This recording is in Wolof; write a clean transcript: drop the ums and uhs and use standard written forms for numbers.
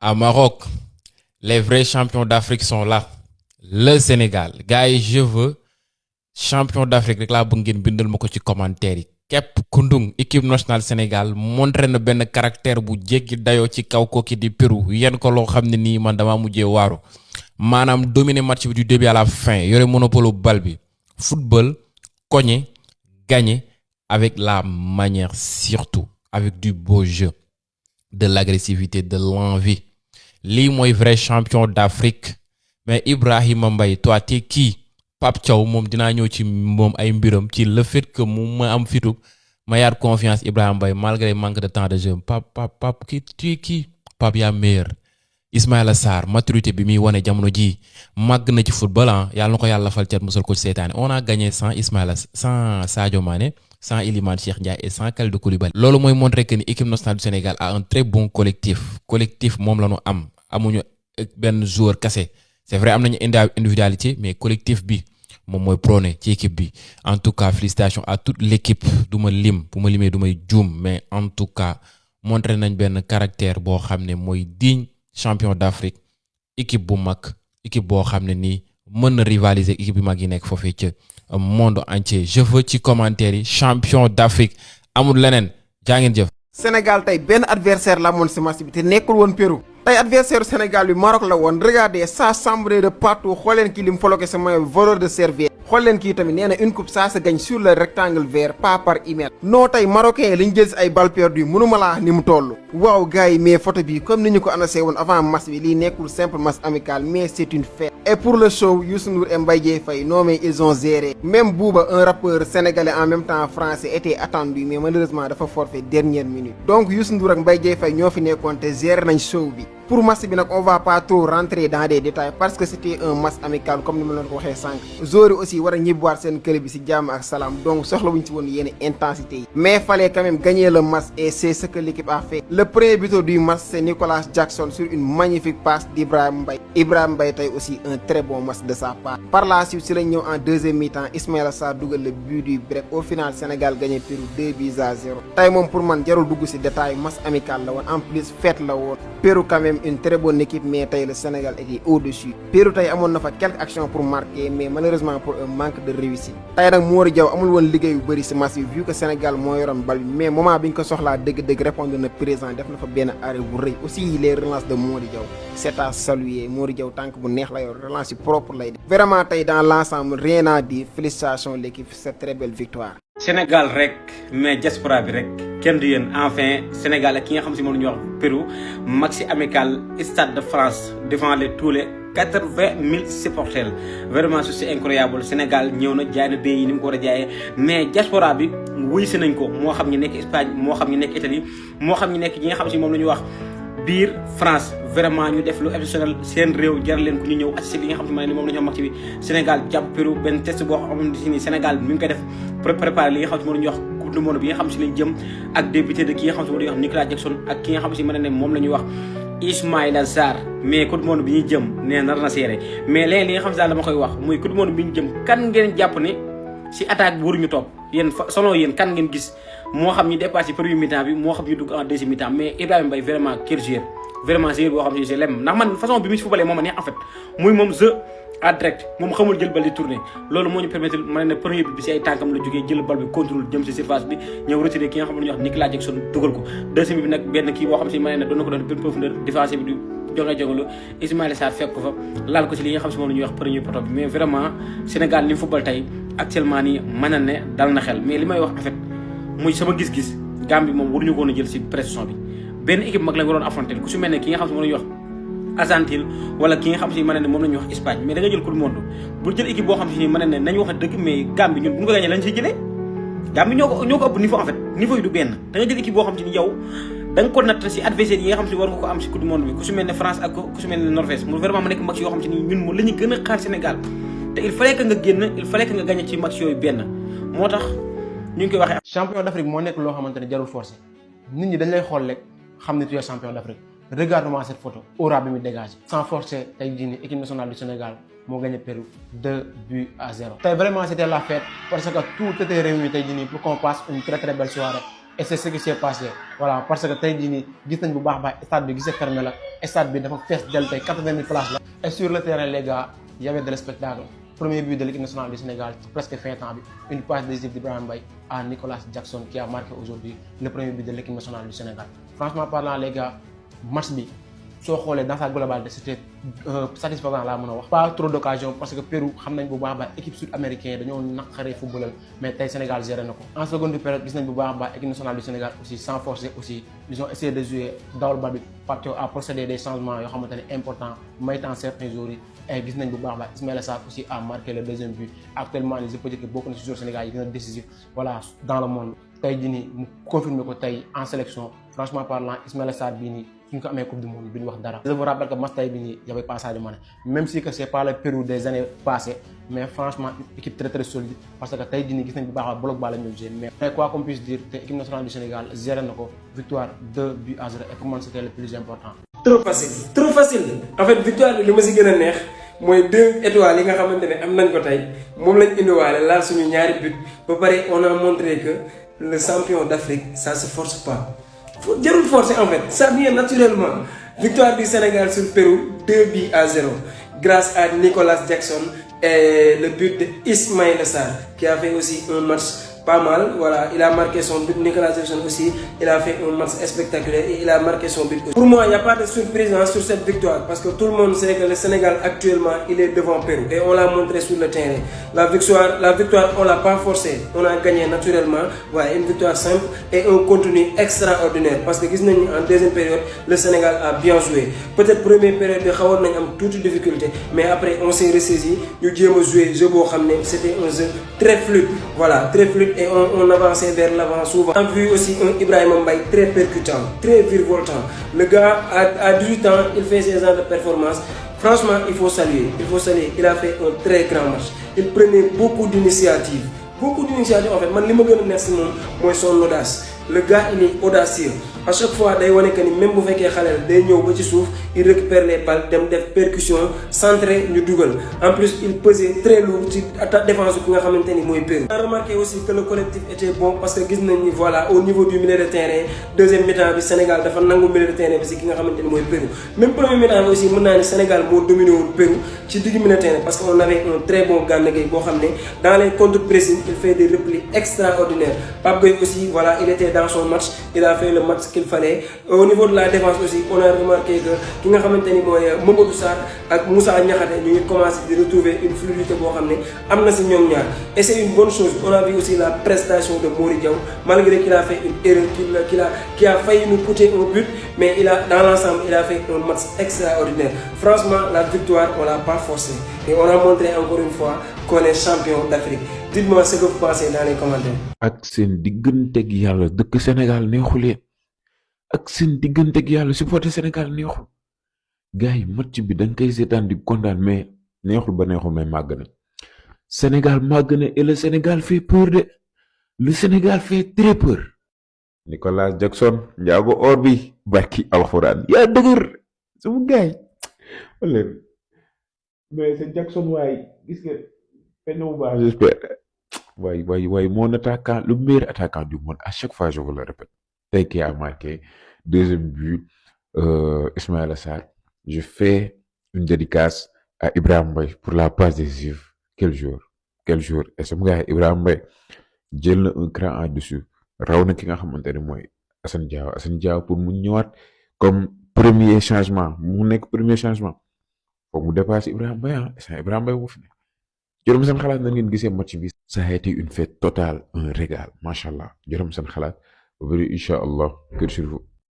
À Maroc, les vrais champions d'Afrique sont là. Le Sénégal. Gars yi, je veux champion d'Afrique rek laa bëgg ngeen bindal ma ko ci commentaire yi. Képp kundung équipe nationale Sénégal montré na benn caractère bu jéggi dayoo ci kaw kooki di Pérou yenn ko loo xam ne nii man damaa mujjee waaru maanaam dominer match bi du début à la fin yore monopole bal bi football cogner gagner avec la manière surtout avec du beau jeu de l'agressivité de l'envie lii mooy vrai champion d'Afrique mais Ibrahima Mbaye toi t'es qui Pape Thiaw moom dinaa ñëw ci moom ay mbiram ci le fait que mu ma am fitu ma yaat confiance Ibrahima Mbaye malgré manque de temps de jeu Pape kii Pape yaa meilleur Ismaïla Sarr maturité bi muy wane jamono ji màgg na ci football yàlla na ko yàlla fal cat musal ko ci seetaane on a gagné sans Sadio Mané sans Iliman Cheikh Ndiaye et sans Kalidou Koulibaly loolu mooy montrer que ni équipe nationale du Sénégal a un très bon collectif moom la ñu amuñu benn joueur kese c'est vrai am nañu individualité mais collectif bi moom mooy prôné ci équipe bi en tout cas félicitations à toute l'équipe du ma lim bu ma limee du may juum mais en tout cas montré nañ benn caractère boo xam ne mooy digne champion d'Afrique équipe bu mag équipe boo xam ne nii mën na rivaliser équipe bi mag yi nekk foofee ca monde entier je veux ci commentaire yi champion d'Afrique amul leneen jaa ngeen jëf. Sénégal tey benn adversaire la amoon si match bi te nekkul woon Pérou tey adversaire Sénégal bi Maroc la woon regardez ça chambré de partout xool leen kii li mu floqué sa maillot voleur de serviette xool leen kii tamit nee na une coupe ça se gagne sur le rectangle vert pas par email non tey marocain li ñu jël si ay balles perdues mënuma laa ni mu toll waaw gars yi mais photo bi comme ni ñu ko annoncé woon avant match bi lii nekkul simple match amical mais c'est une fête et pour le show Youssou Ndour et Mbaye Dièye Faye non mais ils ont géré même Booba un rappeur sénégalais en même temps français était attendu mais malheureusement dafa forfait dernière minute donc Youssou Ndour ak Mbaye Dièye Faye ñoo fi nekkoon te géré nañ show bi pour match bi nag on va pas trop rentrer dans des détails parce que c'était un match amical comme ni ma leen ko waxee sànq joueurs yi aussi war a ñibbiwaat seen club bi ci jàmm ak salaam donc soxla wuñ ci woon yenn intensité yi mais fallait quand même gagner le match et c'est ce que l'équipe a fait le premier buteur du match c'est Nicolas Jackson sur une magnifique passe d'Ibrahima Mbaye Ibrahima Mbaye tey aussi un très bon match de sa part par la suite si lañ ñëw en deuxième mi-temps Ismaïla Sarr dugal le but du break au final Sénégal gagné Pérou 2-0 tey moom pour man jarul dugg ci détail match amical la woon en plus fête la woon Pérou quand même une très bonne équipe mais tey le Sénégal était au-dessus Pérou tey amoon na fa quelques actions pour marquer mais malheureusement pour un manque de réussite tey nag Mody Diaw amul woon liggéey yu bëri ci match bi vu que Sénégal moo yoroon bal bi mais moment bi ñu ko soxlaa dëgg-dëgg répondre na présent def na fa benn arrêt bu rëy aussi les relances de Mody Diaw c'est à saluer Mody Diaw tànk bu neex la yor relance yi propre lay def vraiment tey dans l'ensemble rien à dire félicitations l'équipe cette très belle victoire. Sénégal rek mais diaspora bi rek kenn du yéen enfin Sénégal ak ki nga xam si moom la ñuy wax Pérou maxi amical Stade de France devant tous les 80 000 supporters vraiment c'est incroyable Sénégal ñëw na jaay na bee yi ni mu ko war a jaayee mais diaspora bi wuy si nañ ko moo xam ñu nekk Espagne moo xam ñu nekk Italie moo xam ñu nekk ñi nga xam si moom la ñuy wax biir France vraiment ñu def lu exceptionnel seen réew jaral leen ko ñu ñëw assister li nga xam ne moom la ñu am match bi Sénégal jàpp Pérou benn test boo xamante ni Sénégal mi ngi koy def préparer li nga xam ne moom la ñuy wax coupe du monde bi nga xam si lañ jëm ak député de ki nga xam si moom la ñuy wax Nicolas Jackson ak ki nga xam si mën ne moom la ñuy wax Ismaïla Sarr mais coupe du monde bi ñuy jëm nee nar na seere mais léegi li nga xam si daal dama koy wax muy coupe du monde bi ñu jëm kan ngeen jàpp ne si attaque bi waruñu topp yéen selon yéen kan ngeen gis moo xam ñu dépassé premier mi-temps bi moo xam ñu dugg en deuxième mi-temps mais Ibrahima Mbaye vraiment quel joueur vraiment joueur boo xam ne je l'aime ndax man façon bi mu si footballé moom a neex en fait muy moom jeu à direct moom xamul jël bal di tourner loolu moo ñu permettre ma ne premier bi si ay tànkam la jógee jël bal bi contrôle jëm si surface bi ñëw retiré ki nga xam ne ñuy wax Nicolas Jackson dugal ko deuxième bi nag benn kii boo xam si ma ne doon na ko doon benn profondeur défensive bi jongalu Ismaïla Sarr fekk ko fa laal ko si li nga xam si moom la ñuy wax premier poto bi mais vraiment Sénégal ni football tey actuellement nii mën na ne dal na xel mais li may wax en fait muy sama gis-gis Gambie moom waruñu ko woon a jël si pression bi benn équipe mag lañ waroon affronter ku si mel ne ki nga xam si moom la ñuy wax Argentine wala ki nga xam si mën ne moom la ñuy wax Espagne mais da nga jël coupe du monde bu jël équipe boo xam si mën ne nañu wax dëgg mais Gambie ñun bu ñu ko gagné lañ siy jëlee Gambie ñoo ko ëpp niveau en fait niveau yi du benn da nga jël équipe boo xam si ni yow da nga ko natt si adversaire yi nga xam si war nga ko am si coupe du monde bi ku si mel ne France ak ku si mel ne Norvège mu vraiment mu nekk match yoo xam si ni ñun moom la ñu gën a xaar Sénégal te il fallait que nga génn il fallait que nga gagné ci match yooyu benn moo tax ñu ngi koy waxee champion d'Afrique moo nekk loo xamante ne jarul forcé nit ñi dañ lay xool rek xam ne tu es champion d'Afrique regarde-moi cette photo aura bi mu dégage sans forcer tey jii nii équipe nationale du Sénégal moo gagné Pérou 2-0 tey vraiment c'était la fête parce que tout était réuni tey jii nii pour qu'on passe une très très belle soirée et c'est ce qui s'est passé voilà parce que tey jii nii gis nañ bu baax stade bi gisee fermé la stade bi dafa fees del tey 80 000 places la. Et sur le terrain les gars il y avait de le spectacle. Premier but de l'équipe nationale du Sénégal presque fin temps bi une passe décisive d'Ibrahima Mbaye à Nicolas Jackson qui a marqué aujourd'hui le premier but de l'équipe nationale du Sénégal. Franchement parlant les gars match bi soo xoolee dans sa globalité c'était satisfaisant laa mën a wax. Pas trop d'occasion parce que Pérou xam nañ bu baax a baax équipe sud-américaine dañoo naqaree footballal mais tey Sénégal géré na ko. En seconde période gis nañ bu baax a baax équipe nationale du Sénégal aussi sans forcer aussi ils ont essayé de jouer dawal bal bi Pape a procédé des changements yoo xamante ne important maytan certains jours yi et gis nañ bu baax a baax Ismaïla Sarr aussi a marqué le deuxième but actuellement je peux dire que bokk na ci joueurs Sénégal yi gën a décisif voilà dans le monde. tey jii nii mu confirmer ko tey en sélection franchement parlant Ismaïla Sarr bii nii suñ ko amee coupe du monde duñ wax dara. Je vous rappelle que match tey bii nii y avait pas Sadio Mané même si que c'est pas le Pérou des années passées mais franchement équipe très très solide parce que tey jii nii gis nañ bu baax a bloc baa la ñu joué mais quoi qu'on puisse dire te équipe nationale du Sénégal géré na ko victoire 2 buts à 0 et pour moi c'était le plus important. trop facile en fait victoire bi li ma si gën a neex mooy 2 étoiles yi nga xamante ne am nañ ko tey moom lañ indiwaale laal suñu ñaari but ba pare on a montré que le champion d'Afrique ça se force pas jarul forcer en fait ça vient naturellement. Victoire du Sénégal sur Pérou 2 buts à 0 grâce à Nicolas Jackson et le but de Ismaïla Sarr qui a fait aussi un match pas mal. Voilà, il a marqué son but. Nicolas Jackson aussi, il a fait un match spectaculaire et il a marqué son but aussi. Pour moi, il n'y a pas de surprise sur cette victoire parce que tout le monde sait que le Sénégal actuellement, il est devant Pérou et on l'a montré sur le terrain. La victoire, on l'a pas forcé, on a gagné naturellement. Voilà, une victoire simple et un contenu extraordinaire parce que en deuxième période, le Sénégal a bien joué. Peut-être première période, il y a eu toutes les difficultés, mais après on s'est ressaisi, nous avons joué, c'était un jeu très fluide. Voilà, très fluide. Et on avançait vers l'avant souvent. On a vu aussi un Ibrahima Mbaye très percutant, très virevoltant. Le gars, à 18 ans, il fait ses ans de performance. Franchement, il faut saluer. Il a fait un très grand match. Il prenait beaucoup d'initiatives. En fait, man li ma gën a neex si moom mooy son audace. Le gars, il est audacieux. À chaque fois, day wane que ni même bu fekkee xaleel day ñëw ba ci suuf, il récupère les balles, dem def percussion, centré ñu dugal. En plus, il pesait très lourd ci attaque défense ki nga xamante ni mooy Pérou. On a remarqué aussi que le collectif était bon parce que gis nañ ni voilà au niveau du milieu de terrain, deuxième mi-temps bi Sénégal dafa nangu milieu de terrain bi si ki nga xamante ni mooy Pérou. Même premier mi-temps bi aussi mën naa ni Sénégal moo dominé woon Pérou ci digg milieu de terrain parce qu'on avait un très bon Gana Gueye boo xam ne dans les contre-pressing, il fait des replis extraordinaires. Pape Gueye aussi, voilà, il était dans son match, il a fait le match qu'il fallait. Au niveau de la défense aussi, on a remarqué que ki nga xamante ni mooy Mamadou Sarr ak Moussa Niakhaté ñu ngi commencé di retrouver une fluidité boo xam ne am na si ñoom ñaar et c'est une bonne chose. On a vu aussi la prestation de Mori Diaw malgré qu'il a fait une erreur qui a failli nous coûter un but, mais dans l'ensemble il a fait un match extraordinaire. Franchement, la victoire on l'a pas forcé et on a montré encore une fois qu'on est champion d'Afrique. Dites-moi ce que vous pensez dans les commentaires. ak seen digganteeg yàlla dëkk Sénégal neexulee ak seen digganteeg yàlla supporter Sénégal neexul gars yi match bi dañ koy seetaan di kontaan mais neexul ba neexul mais màgg na Sénégal màgg na et le Sénégal fait peur de le Sénégal fait très peur. Nicolas Jackson njaago or bi barki alxuraan yaa dëgër sama gars yi wala mais c'est Jackson waay gis nga fenn bu baax j'espère waay mon attaquant le meilleur attaquant du monde à chaque fois je vous le répète tey qui a marqué deuxième but Ismaïla Sarr. Je fais une dédicace à Ibrahima Mbaye pour la passe décisive. Quel jour et sama gars Ibrahima Mbaye jël na un cran en dessus raw na ki nga xamante ne mooy Assane Diao pour mu ñëwaat comme premier changement mu nekk premier changement foog mu dépasse Ibrahima Mbaye Ibrahima Mbaye moo fi ne jërëm seen xalaat na ngeen gisee match bi. Ça a été une fête totale, un régal, machallah jërëm seen xalaat ba bëri incha allah kër sur vous.